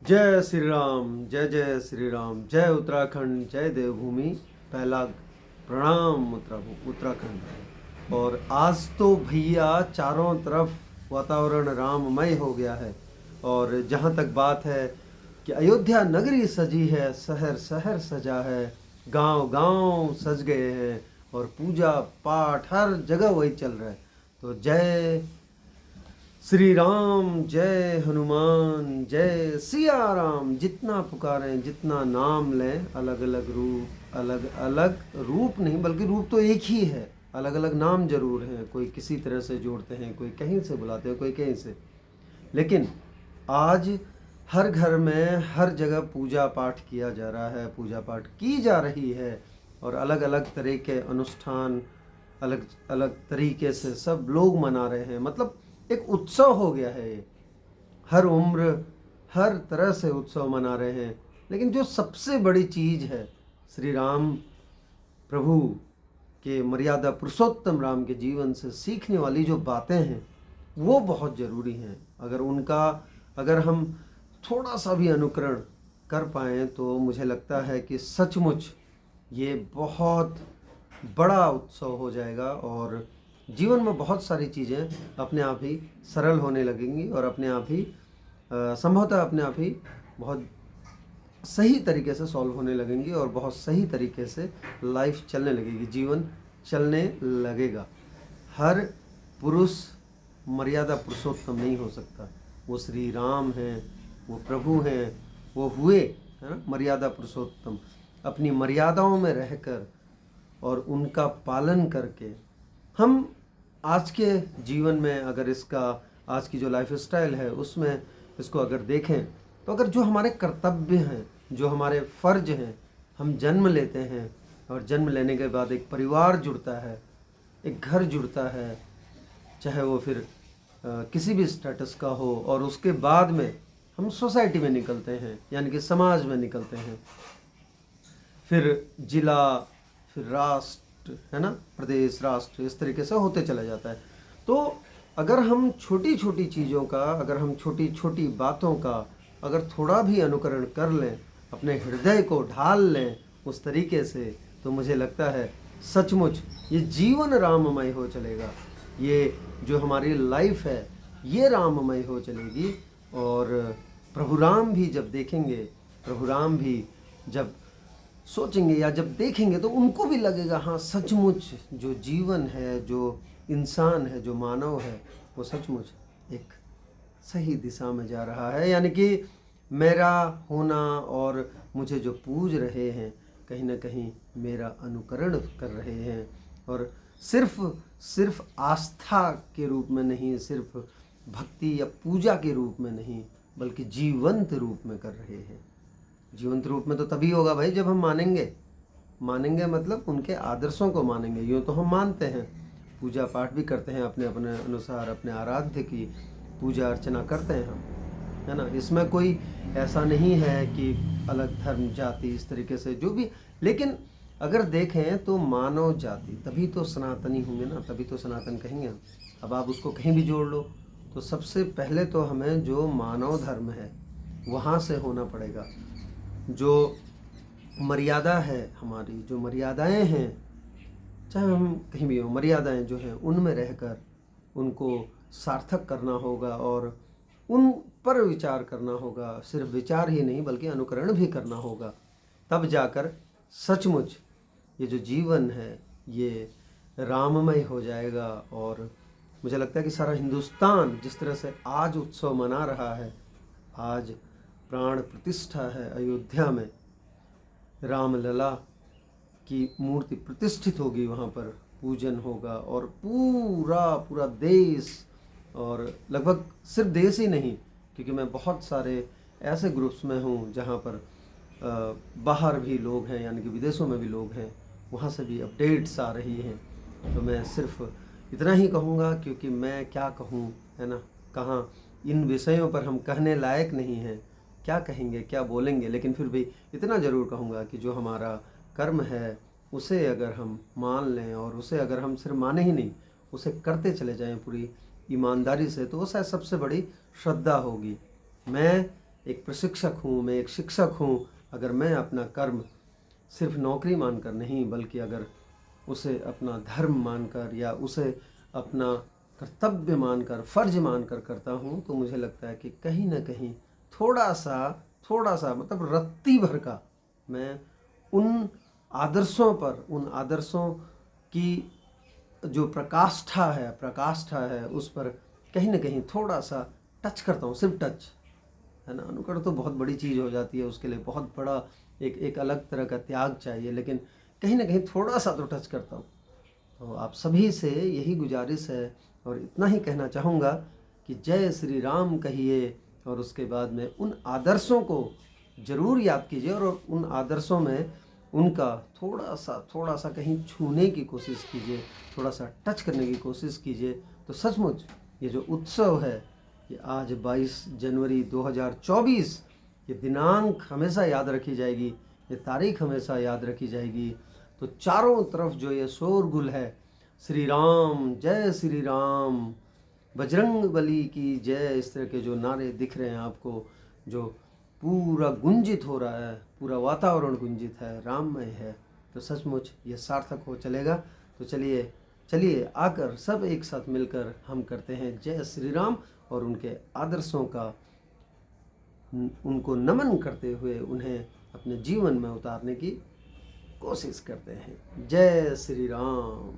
जय श्री राम, जय जय श्री राम, जय उत्तराखंड, जय देवभूमि। पहला प्रणाम उत्तराखंड। और आज तो भैया चारों तरफ वातावरण राममय हो गया है। और जहाँ तक बात है कि अयोध्या नगरी सजी है, शहर शहर सजा है, गांव गांव सज गए हैं और पूजा पाठ हर जगह वही चल रहा है। तो जय श्री राम, जय हनुमान, जय सिया राम। जितना पुकारें, जितना नाम लें, अलग अलग रूप, अलग अलग रूप नहीं बल्कि रूप तो एक ही है, अलग अलग नाम जरूर हैं। कोई किसी तरह से जोड़ते हैं, कोई कहीं से बुलाते हैं, कोई कहीं से। लेकिन आज हर घर में हर जगह पूजा पाठ किया जा रहा है, पूजा पाठ की जा रही है। और अलग अलग तरह के अनुष्ठान अलग अलग तरीके से सब लोग मना रहे हैं। मतलब एक उत्सव हो गया है ये। हर उम्र हर तरह से उत्सव मना रहे हैं। लेकिन जो सबसे बड़ी चीज़ है, श्री राम प्रभु के मर्यादा पुरुषोत्तम राम के जीवन से सीखने वाली जो बातें हैं वो बहुत ज़रूरी हैं। अगर हम थोड़ा सा भी अनुकरण कर पाएँ तो मुझे लगता है कि सचमुच ये बहुत बड़ा उत्सव हो जाएगा और जीवन में बहुत सारी चीज़ें अपने आप ही सरल होने लगेंगी और अपने आप ही संभवतः अपने आप ही बहुत सही तरीके से सॉल्व होने लगेंगी और बहुत सही तरीके से लाइफ चलने लगेगी, जीवन चलने लगेगा। हर पुरुष मर्यादा पुरुषोत्तम नहीं हो सकता। वो श्री राम हैं, वो प्रभु हैं, वो हुए है ना मर्यादा पुरुषोत्तम। अपनी मर्यादाओं में रहकर और उनका पालन करके हम आज के जीवन में, अगर इसका आज की जो लाइफ स्टाइल है उसमें इसको अगर देखें तो अगर जो हमारे कर्तव्य हैं, जो हमारे फ़र्ज हैं, हम जन्म लेते हैं और जन्म लेने के बाद एक परिवार जुड़ता है, एक घर जुड़ता है, चाहे वो फिर किसी भी स्टेटस का हो, और उसके बाद में हम सोसाइटी में निकलते हैं यानी कि समाज में निकलते हैं, फिर जिला, फिर राष्ट्र, है ना, प्रदेश, राष्ट्र, इस तरीके से होते चला जाता है। तो अगर हम छोटी छोटी चीज़ों का, अगर हम छोटी छोटी बातों का अगर थोड़ा भी अनुकरण कर लें, अपने हृदय को ढाल लें उस तरीके से, तो मुझे लगता है सचमुच ये जीवन राममय हो चलेगा। ये जो हमारी लाइफ है ये राममय हो चलेगी। और प्रभु राम भी जब देखेंगे, प्रभु राम भी जब सोचेंगे या जब देखेंगे तो उनको भी लगेगा हाँ सचमुच जो जीवन है, जो इंसान है, जो मानव है, वो सचमुच एक सही दिशा में जा रहा है। यानी कि मेरा होना और मुझे जो पूज रहे हैं कहीं ना कहीं मेरा अनुकरण कर रहे हैं। और सिर्फ आस्था के रूप में नहीं, सिर्फ भक्ति या पूजा के रूप में नहीं, बल्कि जीवंत रूप में कर रहे हैं। जीवंत रूप में तो तभी होगा भाई जब हम मानेंगे मतलब उनके आदर्शों को मानेंगे। यूँ तो हम मानते हैं, पूजा पाठ भी करते हैं अपने अपने अनुसार, अपने आराध्य की पूजा अर्चना करते हैं हम, है ना। इसमें कोई ऐसा नहीं है कि अलग धर्म जाति इस तरीके से जो भी, लेकिन अगर देखें तो मानव जाति तभी तो सनातनी होंगे ना, तभी तो सनातन कहेंगे। अब आप उसको कहीं भी जोड़ लो तो सबसे पहले तो हमें जो मानव धर्म है वहाँ से होना पड़ेगा। जो मर्यादा है हमारी, जो मर्यादाएं हैं, चाहे हम कहीं भी हो, मर्यादाएं जो हैं उनमें रहकर उनको सार्थक करना होगा और उन पर विचार करना होगा। सिर्फ विचार ही नहीं बल्कि अनुकरण भी करना होगा। तब जाकर सचमुच ये जो जीवन है ये राममय हो जाएगा। और मुझे लगता है कि सारा हिंदुस्तान जिस तरह से आज उत्सव मना रहा है, आज प्राण प्रतिष्ठा है अयोध्या में, रामलला की मूर्ति प्रतिष्ठित होगी, वहाँ पर पूजन होगा और पूरा देश, और लगभग सिर्फ देश ही नहीं, क्योंकि मैं बहुत सारे ऐसे ग्रुप्स में हूँ जहाँ पर बाहर भी लोग हैं, यानी कि विदेशों में भी लोग हैं, वहाँ से भी अपडेट्स आ रही हैं। तो मैं सिर्फ इतना ही कहूँगा, क्योंकि मैं क्या कहूँ, है ना, कहाँ इन विषयों पर हम कहने लायक नहीं हैं, क्या कहेंगे क्या बोलेंगे, लेकिन फिर भी इतना ज़रूर कहूँगा कि जो हमारा कर्म है उसे अगर हम मान लें और उसे अगर हम सिर्फ माने ही नहीं, उसे करते चले जाएं पूरी ईमानदारी से, तो वो शायद सबसे बड़ी श्रद्धा होगी। मैं एक प्रशिक्षक हूँ, मैं एक शिक्षक हूँ, अगर मैं अपना कर्म सिर्फ नौकरी मानकर नहीं, बल्कि अगर उसे अपना धर्म मानकर या उसे अपना कर्तव्य मानकर, फर्ज मानकर करता हूँ, तो मुझे लगता है कि कहीं ना कहीं थोड़ा सा मतलब रत्ती भर का मैं उन उन आदर्शों की जो प्रकाष्ठा है उस पर कहीं ना कहीं थोड़ा सा टच करता हूँ, सिर्फ टच, है ना। अनुकरण तो बहुत बड़ी चीज़ हो जाती है, उसके लिए बहुत बड़ा एक अलग तरह का त्याग चाहिए, लेकिन कहीं ना कहीं थोड़ा सा तो टच करता हूँ। तो आप सभी से यही गुजारिश है और इतना ही कहना चाहूँगा कि जय श्री राम कहिए, और उसके बाद में उन आदर्शों को ज़रूर याद कीजिए और उन आदर्शों में उनका थोड़ा सा कहीं छूने की कोशिश कीजिए, थोड़ा सा टच करने की कोशिश कीजिए। तो सचमुच ये जो उत्सव है, ये आज 22 जनवरी 2024, ये दिनांक हमेशा याद रखी जाएगी, ये तारीख हमेशा याद रखी जाएगी। तो चारों तरफ जो ये शोरगुल है, श्री राम, जय श्री राम, बजरंग बली की जय, इस तरह के जो नारे दिख रहे हैं आपको, जो पूरा गुंजित हो रहा है, पूरा वातावरण गुंजित है, राममय है, तो सचमुच ये सार्थक हो चलेगा। तो चलिए आकर सब एक साथ मिलकर हम करते हैं जय श्री राम और उनके आदर्शों का उनको नमन करते हुए उन्हें अपने जीवन में उतारने की कोशिश करते हैं। जय श्री राम।